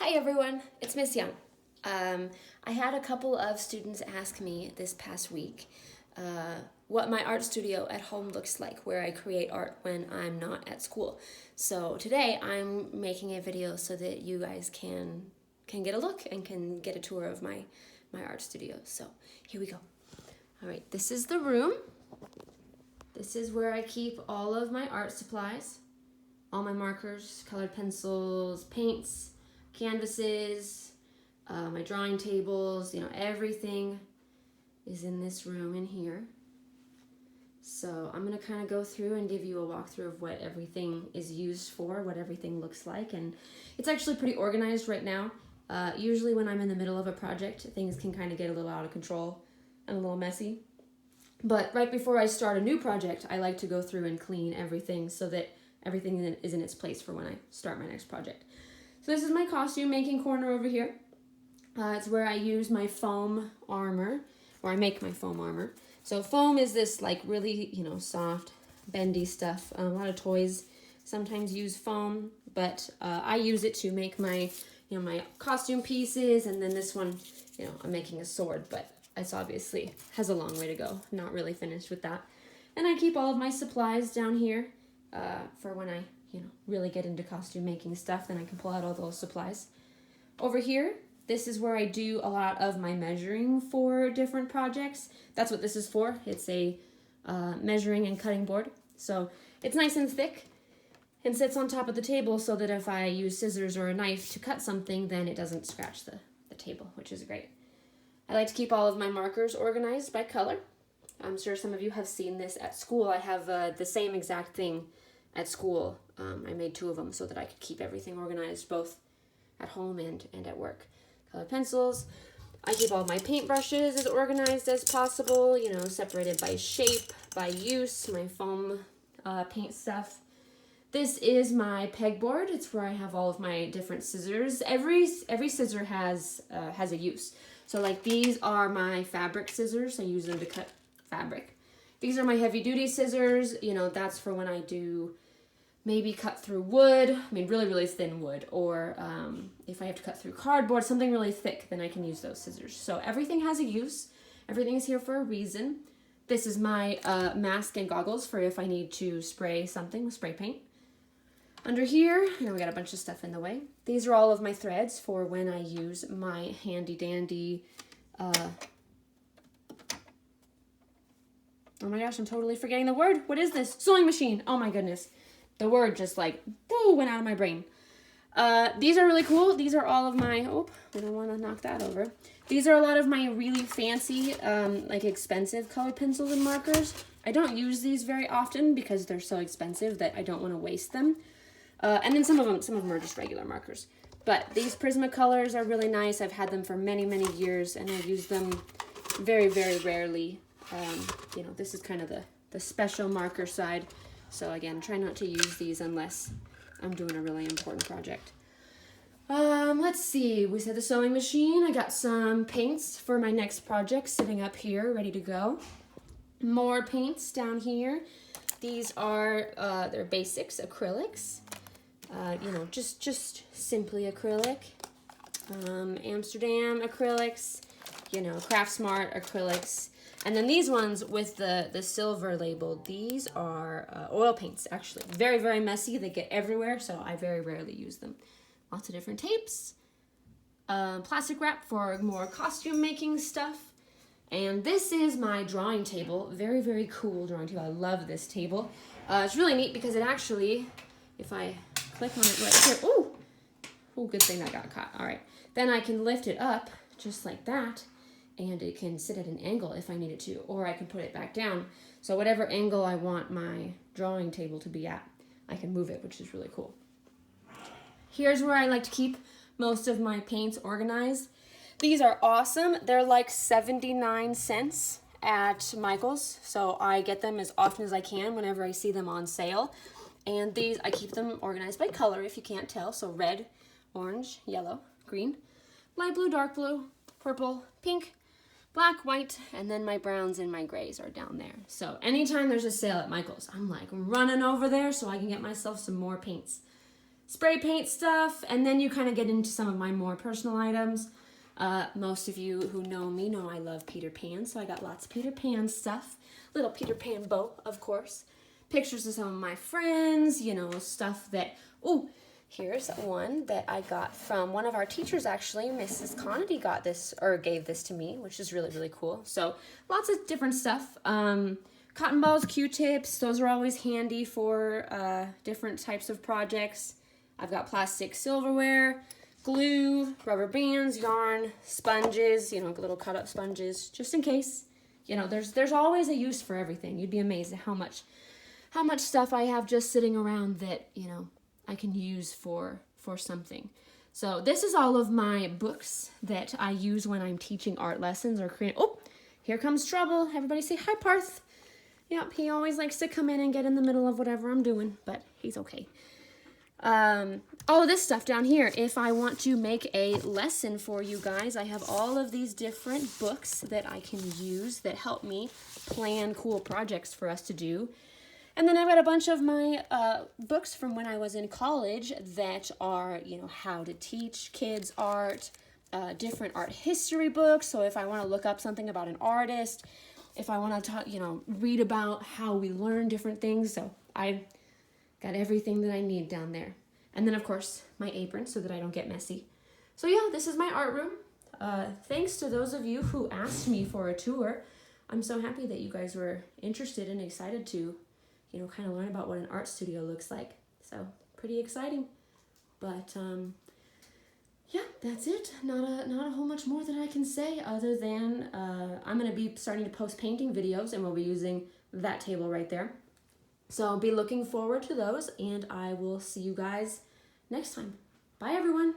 Hi everyone, it's Miss Young. I had a couple of students ask me this past week what my art studio at home looks like, where I create art when I'm not at school. So today I'm making a video so that you guys can get a look and can get a tour of my art studio. So here we go. All right, this is the room. This is where I keep all of my art supplies, all my markers, colored pencils, paints, canvases, my drawing tables, everything is in this room in here. So I'm going to kind of go through and give you a walkthrough of what everything is used for, what everything looks like, and it's actually pretty organized right now. Usually when I'm in the middle of a project, things can kind of get a little out of control and a little messy. But right before I start a new project, I like to go through and clean everything so that everything is in its place for when I start my next project. So this is my costume making corner over here. It's where I use my foam armor, or I make my foam armor. So foam is this like really, soft, bendy stuff. A lot of toys sometimes use foam, but I use it to make my, my costume pieces. And then this one, I'm making a sword, but it's obviously has a long way to go. Not really finished with that. And I keep all of my supplies down here for when I, really get into costume making stuff. Then I can pull out all those supplies. Over here, this is where I do a lot of my measuring for different projects. That's what this is for. It's a measuring and cutting board. So it's nice and thick and sits on top of the table so that if I use scissors or a knife to cut something, then it doesn't scratch the table, which is great. I like to keep all of my markers organized by color. I'm sure some of you have seen this at school. I have the same exact thing at school. I made 2 of them so that I could keep everything organized both at home and at work. Colored pencils. I keep all my paintbrushes as organized as possible, separated by shape, by use, my foam paint stuff. This is my pegboard. It's where I have all of my different scissors. Every scissor has a use. So like these are my fabric scissors. I use them to cut fabric. These are my heavy duty scissors. That's for when I do maybe cut through wood, really, really thin wood, or if I have to cut through cardboard, something really thick, then I can use those scissors. So everything has a use. Everything is here for a reason. This is my mask and goggles for if I need to spray something with spray paint. Under here, we got a bunch of stuff in the way. These are all of my threads for when I use my handy dandy, oh my gosh, I'm totally forgetting the word. What is this? Sewing machine. Oh my goodness. The word just like, went out of my brain. These are really cool. These are all of my, I don't want to knock that over. These are a lot of my really fancy, expensive colored pencils and markers. I don't use these very often because they're so expensive that I don't want to waste them. And then some of them are just regular markers. But these Prismacolors are really nice. I've had them for many, many years, and I use them very, very rarely. This is kind of the special marker side. So again, try not to use these unless I'm doing a really important project. Let's see, we said the sewing machine. I got some paints for my next project sitting up here, ready to go. More paints down here. These are, they're basics, acrylics. Just simply acrylic. Amsterdam acrylics, Craftsmart acrylics. And then these ones with the silver label, these are oil paints, actually. Very, very messy. They get everywhere, so I very rarely use them. Lots of different tapes. Plastic wrap for more costume making stuff. And this is my drawing table. Very, very cool drawing table. I love this table. It's really neat because it actually, if I click on it right here, good thing that got caught. All right. Then I can lift it up just like that. And it can sit at an angle if I need it to, or I can put it back down. So whatever angle I want my drawing table to be at, I can move it, which is really cool. Here's where I like to keep most of my paints organized. These are awesome. They're like 79 cents at Michael's, so I get them as often as I can whenever I see them on sale. And these, I keep them organized by color if you can't tell. So red, orange, yellow, green, light blue, dark blue, purple, pink, black, white, and then my browns and my grays are down there. So anytime there's a sale at Michael's, I'm like running over there so I can get myself some more paints. spray paint stuff, and then you kind of get into some of my more personal items. Most of you who know me know I love Peter Pan, so I got lots of Peter Pan stuff. Little Peter Pan bow, of course. Pictures of some of my friends, you know, stuff that, oh, here's one that I got from one of our teachers, actually. Mrs. Conity got this, or gave this to me, which is really, really cool. So lots of different stuff. Cotton balls, Q-tips, those are always handy for different types of projects. I've got plastic silverware, glue, rubber bands, yarn, sponges, you know, little cut up sponges, just in case. You know, there's always a use for everything. You'd be amazed at how much stuff I have just sitting around that, you know, I can use for something. So this is all of my books that I use when I'm teaching art lessons or creating. Oh, here comes trouble. Everybody say hi, Parth. Yep, he always likes to come in and get in the middle of whatever I'm doing, but he's okay. All of this stuff down here, if I want to make a lesson for you guys, I have all of these different books that I can use that help me plan cool projects for us to do. And then I've got a bunch of my books from when I was in college that are, you know, how to teach kids art, different art history books. So if I want to look up something about an artist, if I want to talk, you know, read about how we learn different things. So I got everything that I need down there. And then, of course, my apron so that I don't get messy. So yeah, this is my art room. Thanks to those of you who asked me for a tour. I'm so happy that you guys were interested and excited to, you know, kind of learn about what an art studio looks like. So pretty exciting. But yeah, that's it. Not a whole much more that I can say other than I'm going to be starting to post painting videos, and we'll be using that table right there. So I'll be looking forward to those, and I will see you guys next time. Bye, everyone.